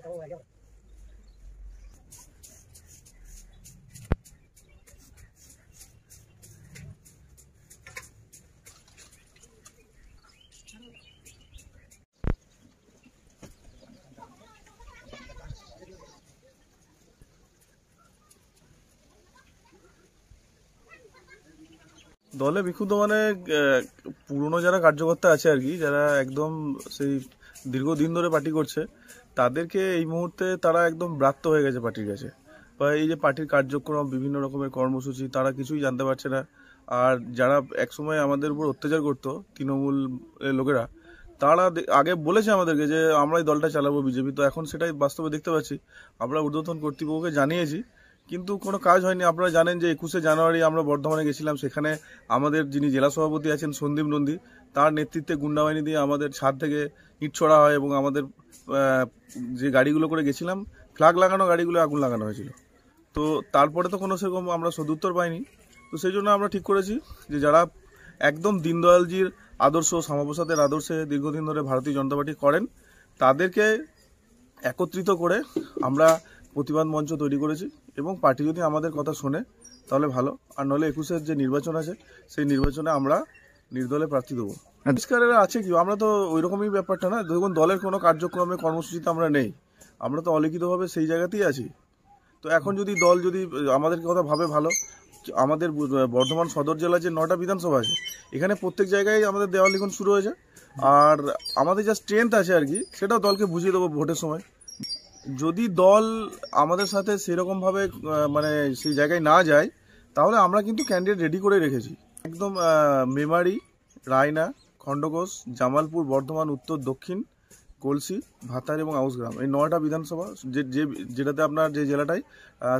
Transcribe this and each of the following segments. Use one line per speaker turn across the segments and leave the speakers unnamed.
দলে বিক্ষুব্ধ মানে পুরনো যারা কার্যকর্তা আছে আর কি, যারা একদম সেই দীর্ঘদিন ধরে পার্টি করছে, তাদেরকে এই মুহূর্তে তারা একদম ব্রাত্য হয়ে গেছে পার্টির কাছে। বা এই যে পার্টির কার্যক্রম, বিভিন্ন রকমের কর্মসূচি, তারা কিছুই জানতে পারছে না। আর যারা একসময় আমাদের উপর অত্যাচার করতো তৃণমূল লোকেরা, তারা আগে বলেছে আমাদেরকে যে আমরা এই দলটা চালাবো বিজেপি, তো এখন সেটাই বাস্তবে দেখতে পাচ্ছি। আমরা ঊর্ধ্বতন কর্তৃপক্ষকে জানিয়েছি, কিন্তু কোনো কাজ হয়নি। আপনারা জানেন যে 21শে জানুয়ারি আমরা বর্ধমানে গেছিলাম, সেখানে আমাদের যিনি জেলা সভাপতি আছেন সন্দীপ নন্দী, তার নেতৃত্বে গুন্ডাবাহিনী দিয়ে আমাদের ছাদ থেকে ইট ছোড়া হয় এবং আমাদের যে গাড়িগুলো করে গেছিলাম, ফ্ল্যাগ লাগানো গাড়িগুলো আগুন লাগানো হয়েছিল। তো তারপরে তো কোনো সেরকম আমরা সদুত্তর পাইনি। তো সেই জন্য আমরা ঠিক করেছি যে যারা একদম দীনদয়ালজির আদর্শ, শ্যামাপ্রসাদের আদর্শে দীর্ঘদিন ধরে ভারতীয় জনতা পার্টি করেন, তাদেরকে একত্রিত করে আমরা প্রতিবাদ মঞ্চ তৈরি করেছি। এবং পার্টি যদি আমাদের কথা শোনে তাহলে ভালো, আর নইলে 21-এর যে নির্বাচন আছে সেই নির্বাচনে আমরা নির্দলে প্রার্থী দেবো। আবিষ্কারেরা আছে কি, আমরা তো ওই রকমই ব্যাপারটা না। দেখুন, দলের কোনো কার্যক্রমে কর্মসূচিতে আমরা নেই, আমরা তো অলিখিতভাবে সেই জায়গাতেই আছি। তো এখন যদি দল যদি আমাদের কথা ভাবে ভালো, আমাদের বর্ধমান সদর জেলায় যে 9টা বিধানসভা আছে, এখানে প্রত্যেক জায়গায় আমাদের দেওয়াল লিখন শুরু হয়েছে। আর আমাদের যা স্ট্রেংথ আছে আর কি, সেটাও দলকে বুঝিয়ে দেবো ভোটের সময়। যদি দল আমাদের সাথে সেরকমভাবে মানে সেই জায়গায় না যায়, তাহলে আমরা কিন্তু ক্যান্ডিডেট রেডি করে রেখেছি। একদম মেমারি, রায়না, খণ্ডঘোষ, জামালপুর, বর্ধমান উত্তর, দক্ষিণ, কলসি, ভাতার এবং আউসগ্রাম, এই 9টা বিধানসভা, যেটাতে আপনার যে জেলাটায়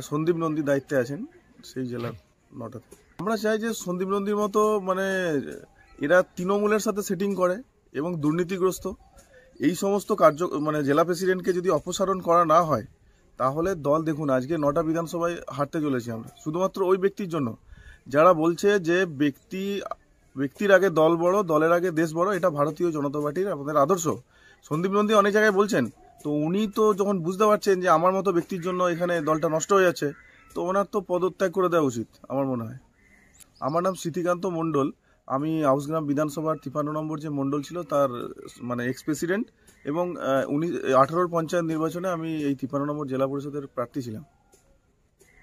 সন্দীপ নন্দী দায়িত্বে আছেন, সেই জেলার 9টাতে আমরা চাই যে সন্দীপ নন্দীর মতো মানে এরা তৃণমূলের সাথে সেটিং করে এবং দুর্নীতিগ্রস্ত এই সমস্ত মানে জেলা প্রেসিডেন্টকে যদি অপসারণ করা না হয়, তাহলে দল দেখুন আজকে 9টা বিধানসভায় হারতে চলেছি আমরা, শুধুমাত্র ওই ব্যক্তির জন্য যারা বলছে যে ব্যক্তির আগে দল বড়, দলের আগে দেশ বড়। এটা ভারতীয় জনতা পার্টির আমাদের আদর্শ। সন্দীপ নন্দী অনেক জায়গায় বলছেন, তো উনি তো যখন বুঝতে পারছেন যে আমার মতো ব্যক্তির জন্য এখানে দলটা নষ্ট হয়ে যাচ্ছে, তো ওনার তো পদত্যাগ করে দেওয়া উচিত আমার মনে হয়। আমার নাম স্মৃতিকান্ত মণ্ডল, আমি আউসগ্রাম বিধানসভার 53 নম্বর যে মণ্ডল ছিল তার মানে এক্স প্রেসিডেন্ট, এবং 18 পঞ্চায়েত নির্বাচনে আমি এই 53 নম্বর জেলা পরিষদের প্রার্থী ছিলাম।